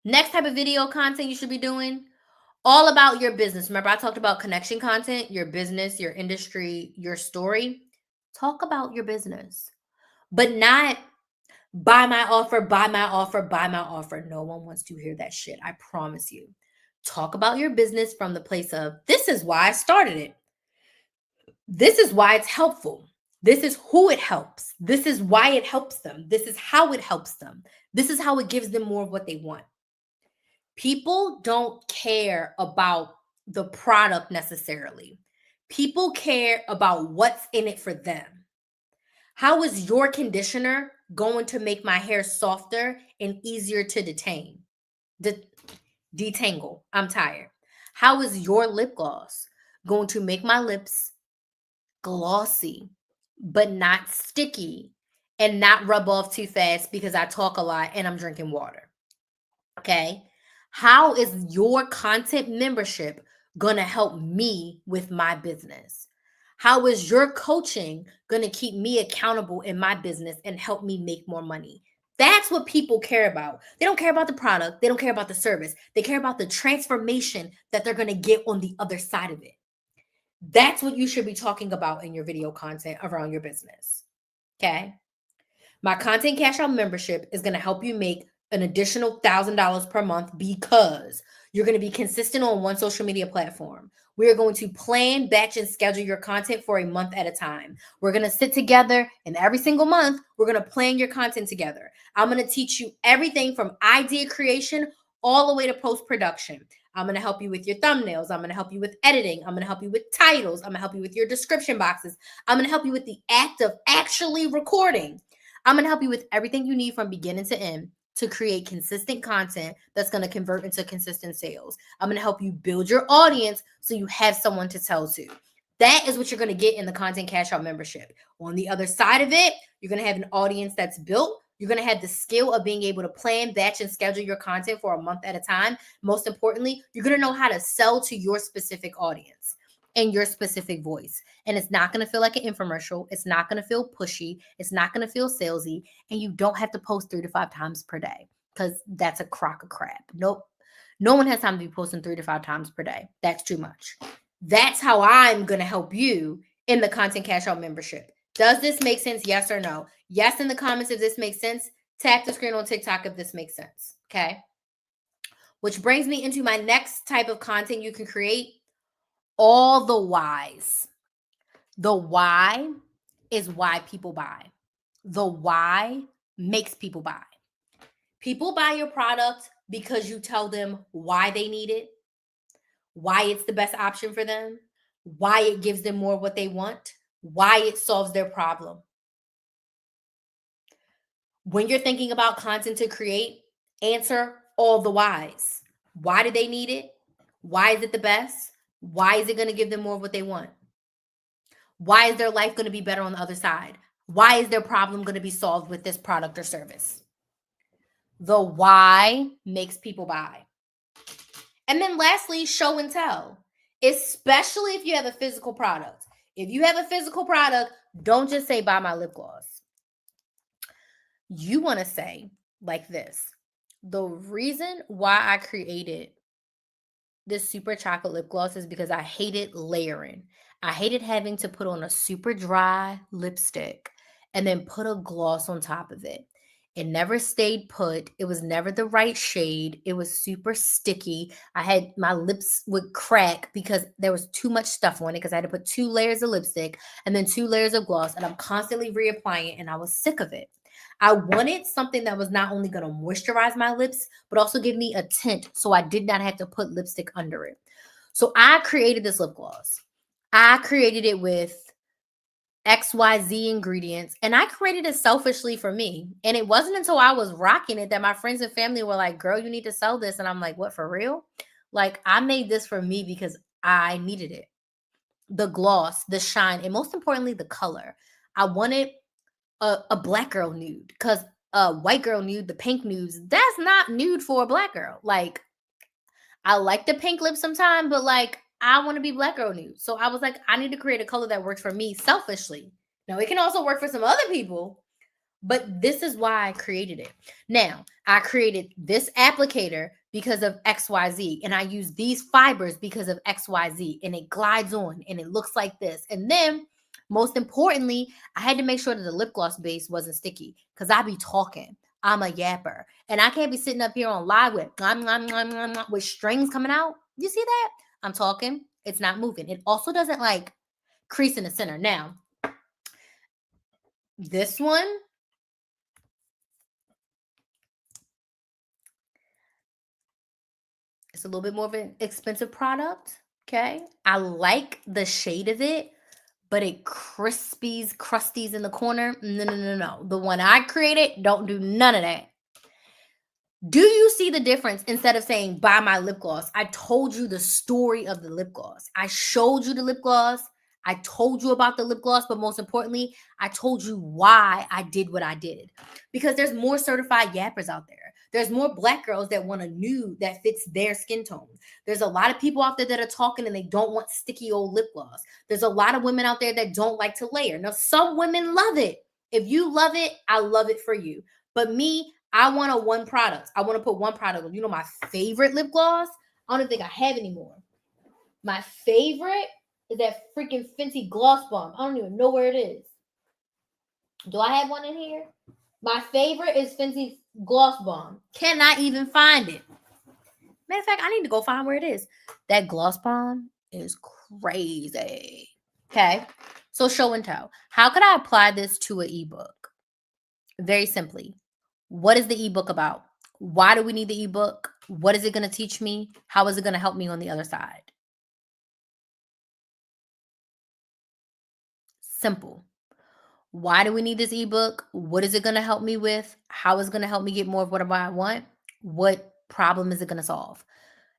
Speaker 1: Next type of video content you should be doing, all about your business. Remember, I talked about connection content, your business, your industry, your story. Talk about your business, but not buy my offer, buy my offer, buy my offer. No one wants to hear that shit. I promise you. Talk about your business from the place of, this is why I started it. This is why it's helpful. This is who it helps. This is why it helps them. This is how it helps them. This is how it gives them more of what they want. People don't care about the product necessarily. People care about what's in it for them. How is your conditioner going to make my hair softer and easier to detangle? I'm tired. How is your lip gloss going to make my lips glossy, but not sticky and not rub off too fast because I talk a lot and I'm drinking water? Okay. How is your content membership going to help me with my business? How is your coaching going to keep me accountable in my business and help me make more money? That's what people care about. They don't care about the product. They don't care about the service. They care about the transformation that they're going to get on the other side of it. That's what you should be talking about in your video content around your business. Okay. My content cash out membership is going to help you make an additional $1,000 per month because you're going to be consistent on one social media platform. We are going to plan, batch, and schedule your content for a month at a time. We're going to sit together, and every single month, we're going to plan your content together. I'm going to teach you everything from idea creation all the way to post-production. I'm going to help you with your thumbnails. I'm going to help you with editing. I'm going to help you with titles. I'm going to help you with your description boxes. I'm going to help you with the act of actually recording. I'm going to help you with everything you need from beginning to end to create consistent content that's going to convert into consistent sales. I'm going to help you build your audience so you have someone to tell to. That is what you're going to get in the content cash out membership. On the other side of it, you're going to have an audience that's built. You're going to have the skill of being able to plan, batch, and schedule your content for a month at a time. Most importantly, you're going to know how to sell to your specific audience and your specific voice. And it's not going to feel like an infomercial. It's not going to feel pushy. It's not going to feel salesy. And you don't have to post 3 to 5 times per day because that's a crock of crap. Nope. No one has time to be posting 3 to 5 times per day. That's too much. That's how I'm going to help you in the content cash out membership. Does this make sense? Yes or no? Yes in the comments if this makes sense. Tap the screen on TikTok if this makes sense. Okay. Which brings me into my next type of content you can create. All the whys. The why is why people buy. The why makes people buy. People buy your product because you tell them why they need it, why it's the best option for them, why it gives them more of what they want, why it solves their problem. When you're thinking about content to create, answer all the whys. Why do they need it? Why is it the best? Why is it going to give them more of what they want? Why is their life going to be better on the other side? Why is their problem going to be solved with this product or service? The why makes people buy. And then lastly, show and tell, especially if you have a physical product. If you have a physical product, don't just say buy my lip gloss. You want to say like this. The reason why I created this super chocolate lip gloss is because I hated layering. I hated having to put on a super dry lipstick and then put a gloss on top of it. It never stayed put. It was never the right shade. It was super sticky. My lips would crack because there was too much stuff on it because I had to put 2 layers of lipstick and then 2 layers of gloss, and I'm constantly reapplying it, and I was sick of it. I wanted something that was not only going to moisturize my lips, but also give me a tint so I did not have to put lipstick under it. So I created this lip gloss. I created it with XYZ ingredients, and I created it selfishly for me. And it wasn't until I was rocking it that my friends and family were like, "Girl, you need to sell this." And I'm like, "What, for real?" Like, I made this for me because I needed it. The gloss, the shine, and most importantly, the color. I wanted a black girl nude because a white girl nude, the pink nudes, that's not nude for a black girl. Like, I like the pink lips sometimes, but like, I want to be black girl nude. So I was like, I need to create a color that works for me selfishly. Now, it can also work for some other people, but this is why I created it. Now, I created this applicator because of XYZ, and I use these fibers because of XYZ, and it glides on and it looks like this. And then, most importantly, I had to make sure that the lip gloss base wasn't sticky because I be talking. I'm a yapper, and I can't be sitting up here on live with strings coming out. You see that? I'm talking. It's not moving. It also doesn't like crease in the center. Now, this one, it's a little bit more of an expensive product. Okay. I like the shade of it, but it crusties in the corner. No, no, no, no. The one I created, don't do none of that. Do you see the difference? Instead of saying buy my lip gloss, I told you the story of the lip gloss. I showed you the lip gloss. I told you about the lip gloss, but most importantly, I told you why I did what I did. Because there's more certified yappers out there. There's more black girls that want a nude that fits their skin tone. There's a lot of people out there that are talking and they don't want sticky old lip gloss. There's a lot of women out there that don't like to layer. Now, some women love it. If you love it, I love it for you. But me, I want a one product. I want to put one product on. You know, my favorite lip gloss? I don't even think I have anymore. My favorite is that freaking Fenty Gloss Bomb. I don't even know where it is. Do I have one in here? My favorite is Fenty Gloss Bomb. Cannot even find it. Matter of fact, I need to go find where it is. That Gloss Bomb is crazy. Okay. So show and tell. How could I apply this to an ebook? Very simply. What is the ebook about? Why do we need the ebook? What is it going to teach me? How is it going to help me on the other side? Simple. Why do we need this ebook? What is it going to help me with? How is it going to help me get more of what I want? What problem is it going to solve?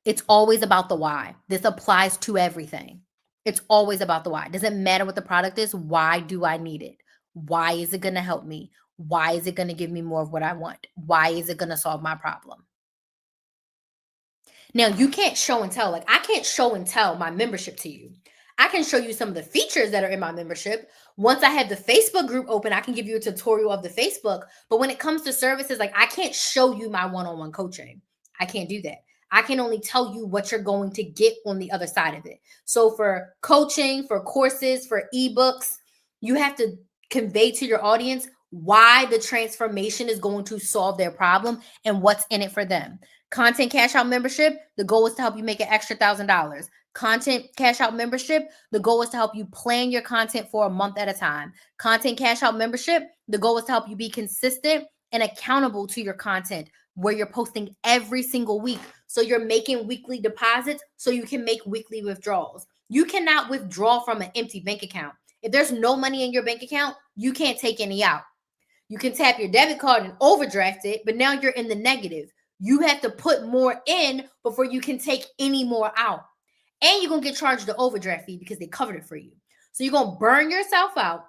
Speaker 1: It's always about the why. This applies to everything. It's always about the why. Doesn't matter what the product is. Why do I need it? Why is it going to help me? Why is it going to give me more of what I want? Why is it going to solve my problem? Now, you can't show and tell. Like, I can't show and tell my membership to you. I can show you some of the features that are in my membership. Once I have the Facebook group open, I can give you a tutorial of the Facebook. But when it comes to services, like, I can't show you my one-on-one coaching. I can't do that. I can only tell you what you're going to get on the other side of it. So for coaching, for courses, for ebooks, you have to convey to your audience why the transformation is going to solve their problem and what's in it for them. Content cash out membership, the goal is to help you make an extra $1,000. Content cash out membership, the goal is to help you plan your content for a month at a time. Content cash out membership, the goal is to help you be consistent and accountable to your content where you're posting every single week. So you're making weekly deposits so you can make weekly withdrawals. You cannot withdraw from an empty bank account. If there's no money in your bank account, you can't take any out. You can tap your debit card and overdraft it, but now you're in the negative. You have to put more in before you can take any more out. And you're going to get charged the overdraft fee because they covered it for you. So you're going to burn yourself out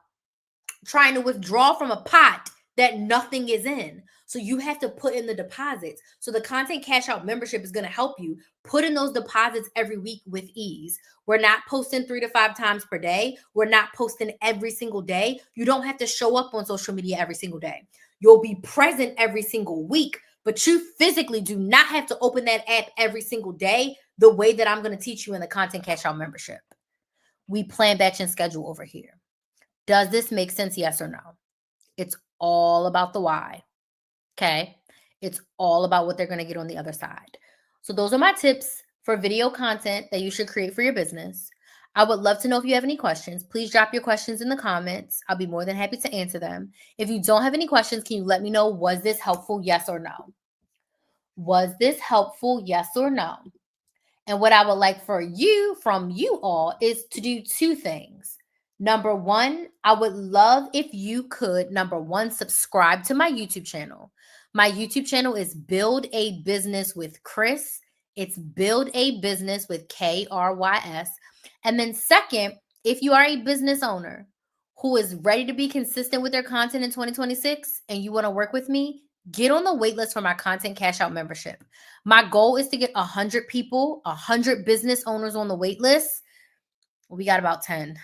Speaker 1: trying to withdraw from a pot that nothing is in. So you have to put in the deposits. So the content cash out membership is going to help you put in those deposits every week with ease. We're not posting 3 to 5 times per day. We're not posting every single day. You don't have to show up on social media every single day. You'll be present every single week, but you physically do not have to open that app every single day the way that I'm going to teach you in the content cash out membership. We plan, batch, and schedule over here. Does this make sense? Yes or no? It's all about the why. Okay. It's all about what they're going to get on the other side. So, those are my tips for video content that you should create for your business. I would love to know if you have any questions. Please drop your questions in the comments. I'll be more than happy to answer them. If you don't have any questions, can you let me know, was this helpful? Yes or no? Was this helpful? Yes or no? And what I would like from you all is to do two things. Number one, I would love if you could, number one, subscribe to my YouTube channel. My YouTube channel is Build a Business with Chris. It's Build a Business with KRYS. And then, second, if you are a business owner who is ready to be consistent with their content in 2026 and you want to work with me, get on the waitlist for my Content Cash Out membership. My goal is to get 100 people, 100 business owners on the wait list. We got about 10.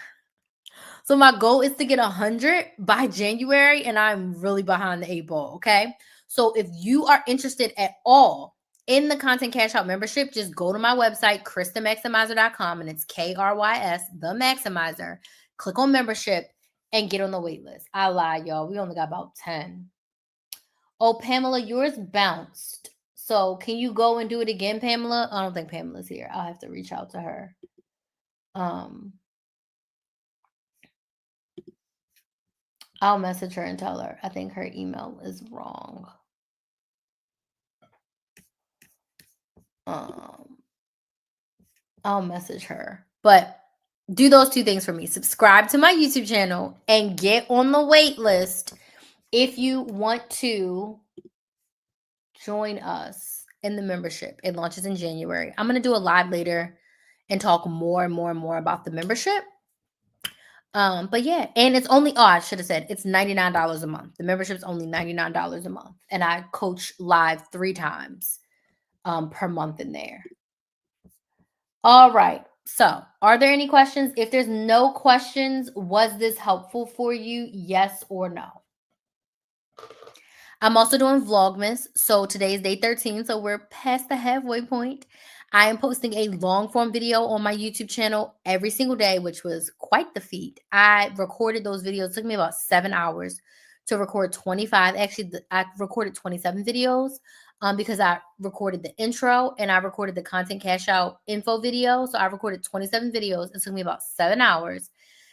Speaker 1: So my goal is to get 100 by January, and I'm really behind the 8 ball, okay? So if you are interested at all in the Content Cash Out membership, just go to my website, KrisTheMaximizer.com, and it's KRYS, the Maximizer. Click on membership and get on the wait list. I lied, y'all. We only got about 10. Oh, Pamela, yours bounced. So can you go and do it again, Pamela? I don't think Pamela's here. I'll have to reach out to her. I'll message her and tell her. I think her email is wrong. I'll message her. But do those two things for me. Subscribe to my YouTube channel and get on the wait list if you want to join us in the membership. It launches in January. I'm going to do a live later and talk more and more and more about the membership. But yeah, and it's only, I should have said it's $99 a month. The membership's only $99 a month. And I coach live 3 times per month in there. All right. So, are there any questions? If there's no questions, was this helpful for you? Yes or no? I'm also doing Vlogmas. So today is day 13. So we're past the halfway point. I am posting a long form video on my YouTube channel every single day, which was quite the feat. I recorded those videos. It took me about 7 hours to record 25. Actually, I recorded 27 videos because I recorded the intro and I recorded the Content Cash Out info video. So I recorded 27 videos. It took me about 7 hours.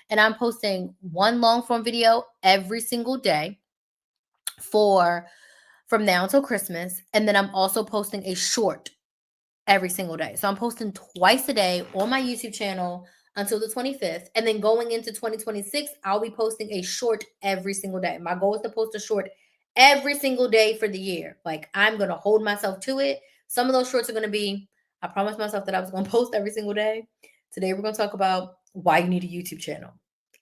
Speaker 1: And I'm posting one long form video every single day from now until Christmas. And then I'm also posting a short every single day. So I'm posting twice a day on my YouTube channel until the 25th. And then going into 2026, I'll be posting a short every single day. My goal is to post a short every single day for the year. Like, I'm going to hold myself to it. Some of those shorts are going to be, I promised myself that I was going to post every single day. Today, we're going to talk about why you need a YouTube channel.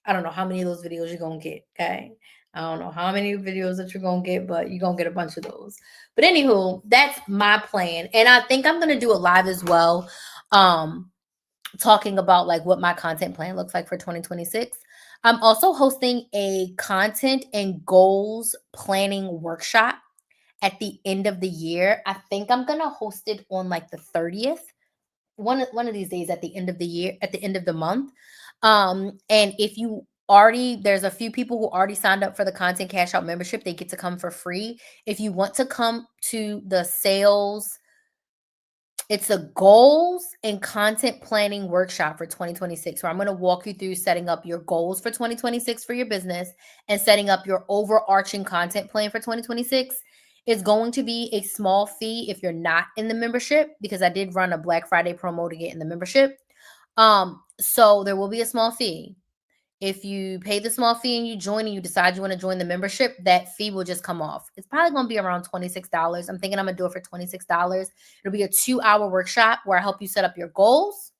Speaker 1: I don't know how many of those videos you're going to get, okay? I don't know how many videos that you're going to get, but you're going to get a bunch of those. But anywho, that's my plan. And I think I'm going to do a live as well, talking about like what my content plan looks like for 2026. I'm also hosting a content and goals planning workshop at the end of the year. I think I'm going to host it on like the 30th. One of these days at the end of the year, at the end of the month. And if you there's a few people who already signed up for the Content Cash Out membership. They get to come for free. If you want to come to the sales, it's a goals and content planning workshop for 2026, where I'm going to walk you through setting up your goals for 2026 for your business and setting up your overarching content plan for 2026. It's going to be a small fee if you're not in the membership, because I did run a Black Friday promo to get in the membership. So there will be a small fee. If you pay the small fee and you join and you decide you want to join the membership, that fee will just come off. It's probably going to be around $26. I'm thinking I'm going to do it for $26. It'll be a 2-hour workshop where I help you set up your goals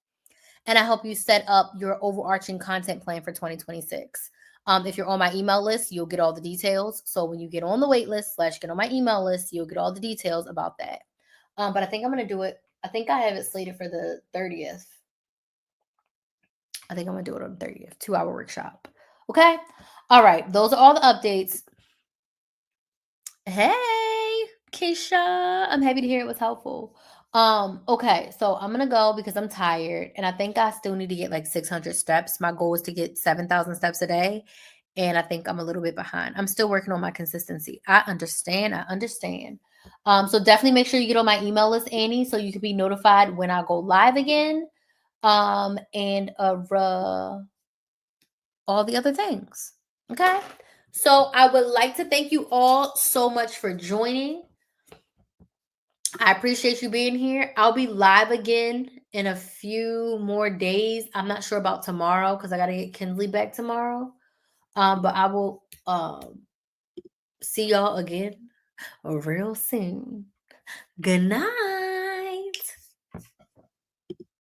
Speaker 1: and I help you set up your overarching content plan for 2026. If you're on my email list, you'll get all the details. So when you get on the wait list / get on my email list, you'll get all the details about that. But I think I'm going to do it. I think I have it slated for the 30th. I think I'm going to do it on the 30th, 2-hour workshop. Okay. All right. Those are all the updates. Hey, Keisha. I'm happy to hear it was helpful. Okay. So I'm going to go because I'm tired and I think I still need to get like 600 steps. My goal is to get 7,000 steps a day. and I think I'm a little bit behind. I'm still working on my consistency. I understand. So definitely make sure you get on my email list, Annie, so you can be notified when I go live again. And all the other things. Okay. So I would like to thank you all so much for joining. I appreciate you being here. I'll be live again in a few more days. I'm not sure about tomorrow because I got to get Kinsley back tomorrow. But I will see y'all again real soon. Good night.